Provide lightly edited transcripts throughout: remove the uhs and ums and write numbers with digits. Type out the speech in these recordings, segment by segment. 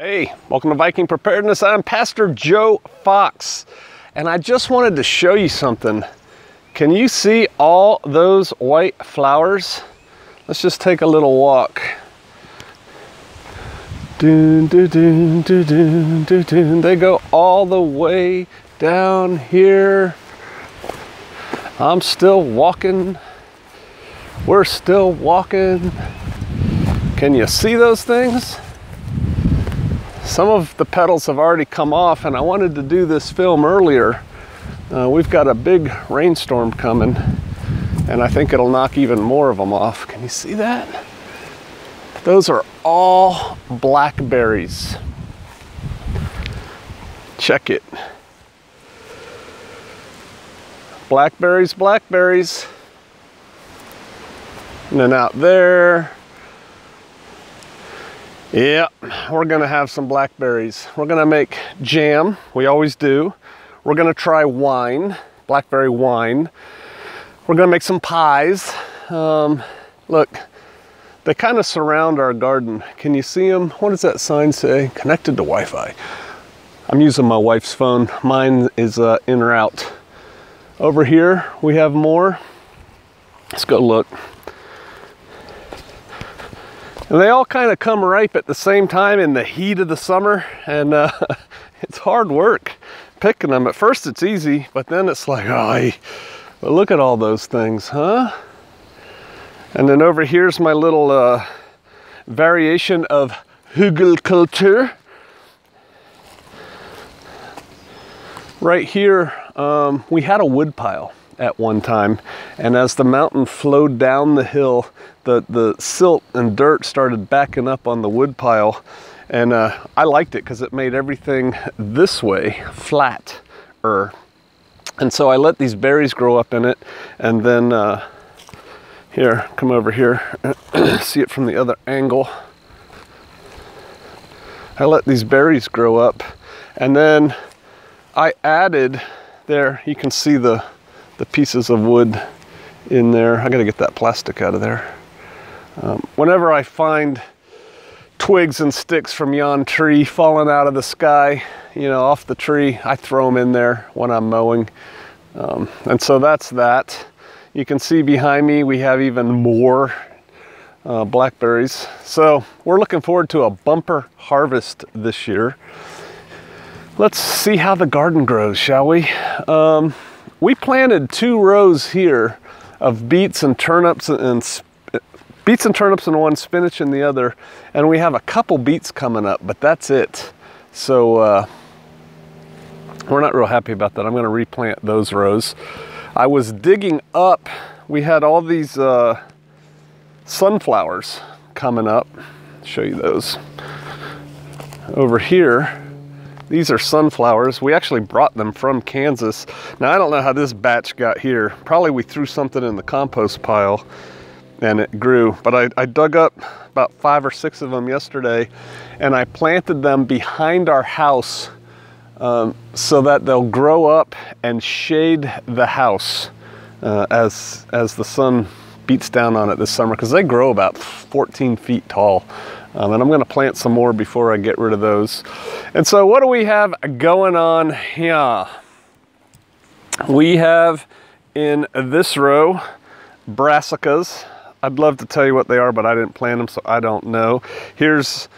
Hey, welcome to Viking Preparedness. I'm Pastor Joe Fox, and I just wanted to show you something. Can you see all those white flowers? Let's just take a little walk. Dun, dun, dun, dun, dun, dun, dun. They go all the way down here. I'm still walking. We're still walking. Can you see those things? Some of the petals have already come off, and I wanted to do this film earlier. We've got a big rainstorm coming, and I think it'll knock even more of them off. Can you see that? Those are all blackberries. Check it. Blackberries, blackberries. And then out there, yeah, we're gonna have some blackberries. We're gonna make jam, we always do. We're gonna try wine, blackberry wine. We're gonna make some pies. Look, they kind of surround our garden. Can you see them? What does that sign say? Connected to Wi-Fi. I'm using my wife's phone. Mine is in route. Over here, we have more. Let's go look. And they all kind of come ripe at the same time in the heat of the summer, and it's hard work picking them. At first it's easy, but then it's like, oh, but look at all those things, huh? And then over here's my little variation of Hugelkultur. Right here, we had a wood pile at one time, and as the mountain flowed down the hill, the silt and dirt started backing up on the wood pile, and I liked it because it made everything this way flatter. And so I let these berries grow up in it, and then here, come over here, see it from the other angle. I let these berries grow up, and then I added, there you can see the pieces of wood in there. I gotta get that plastic out of there. Whenever I find twigs and sticks from yon tree falling out of the sky, you know, off the tree, I throw them in there when I'm mowing. And so that's that. You can see behind me we have even more blackberries. So we're looking forward to a bumper harvest this year. Let's see how the garden grows, shall we? We planted 2 rows here of beets and turnips and one, spinach in the other, and we have a couple beets coming up, but that's it. So we're not real happy about that. I'm going to replant those rows. I was digging up, we had all these sunflowers coming up. I'll show you those. Over here, these are sunflowers. We actually brought them from Kansas. Now, I don't know how this batch got here. Probably we threw something in the compost pile and it grew. But I dug up about 5 or 6 of them yesterday, and I planted them behind our house so that they'll grow up and shade the house as the sun beats down on it this summer, because they grow about 14 feet tall. And I'm gonna plant some more before I get rid of those. And so what do we have going on here? We have in this row brassicas. I'd love to tell you what they are, but I didn't plant them, so I don't know. Here's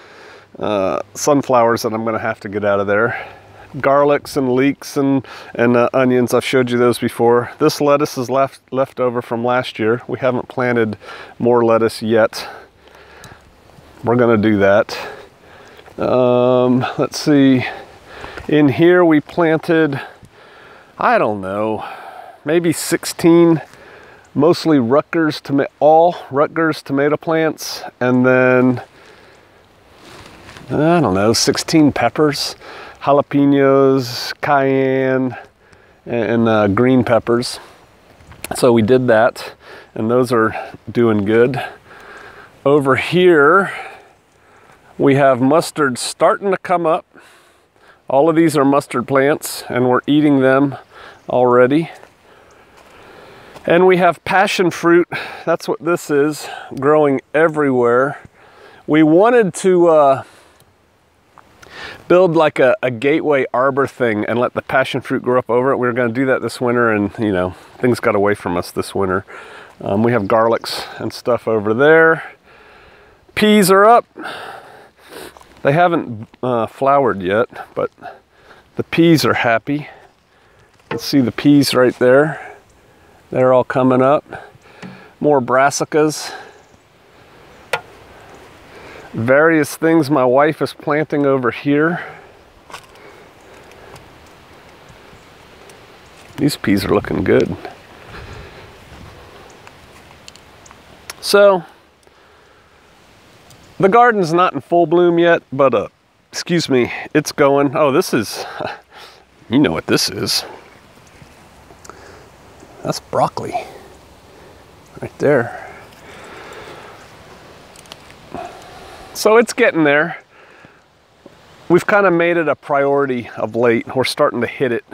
sunflowers that I'm gonna have to get out of there. Garlics and leeks and onions. I've showed you those before. This lettuce is left over from last year. We haven't planted more lettuce yet. We're gonna do that. Let's see. In here we planted, I don't know, maybe 16, mostly all Rutgers tomato plants, and then, I don't know, 16 peppers, jalapenos, cayenne, and green peppers. So we did that, and those are doing good. Over here, we have mustard starting to come up. All of these are mustard plants, and we're eating them already. And we have passion fruit. That's what this is, growing everywhere. We wanted to build like a gateway arbor thing and let the passion fruit grow up over it. We were going to do that this winter, and you know, things got away from us this winter. We have garlics and stuff over there. Peas are up. They haven't flowered yet, but the peas are happy. You can see the peas right there. They're all coming up. More brassicas. Various things my wife is planting over here. These peas are looking good. So, the garden's not in full bloom yet, but excuse me, it's going. Oh, this is, you know what this is. That's broccoli right there. So it's getting there. We've kind of made it a priority of late. We're starting to hit it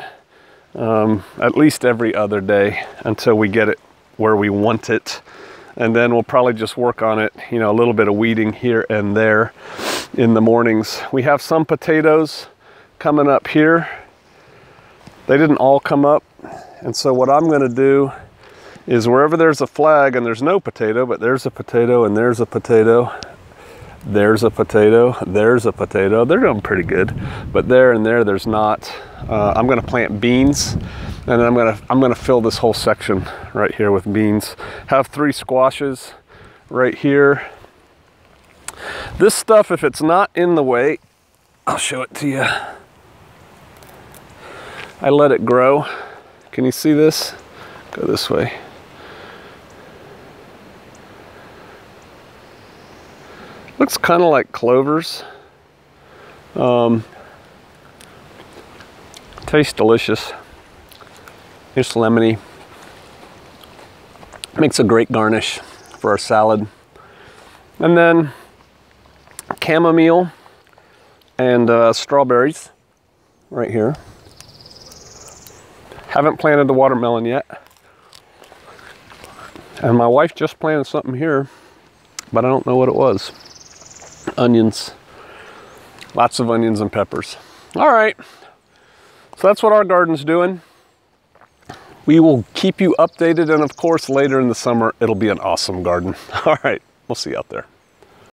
at least every other day until we get it where we want it. And then we'll probably just work on it, you know, a little bit of weeding here and there in the mornings. We have some potatoes coming up here. They didn't all come up. And so what I'm going to do is wherever there's a flag and there's no potato, but there's a potato and there's a potato, there's a potato, there's a potato. They're doing pretty good, but there and there's not. I'm going to plant beans, and then I'm gonna fill this whole section right here with beans. Have 3 squashes right here. This stuff, if it's not in the way, I'll show it to you. I let it grow. Can you see this? Go this way. Looks kind of like clovers. Tastes delicious. It's lemony. Makes a great garnish for our salad. And then chamomile and strawberries right here. Haven't planted the watermelon yet. And my wife just planted something here, but I don't know what it was. Onions. Lots of onions and peppers. All right. So that's what our garden's doing. We will keep you updated, and of course later in the summer it'll be an awesome garden. All right, we'll see you out there.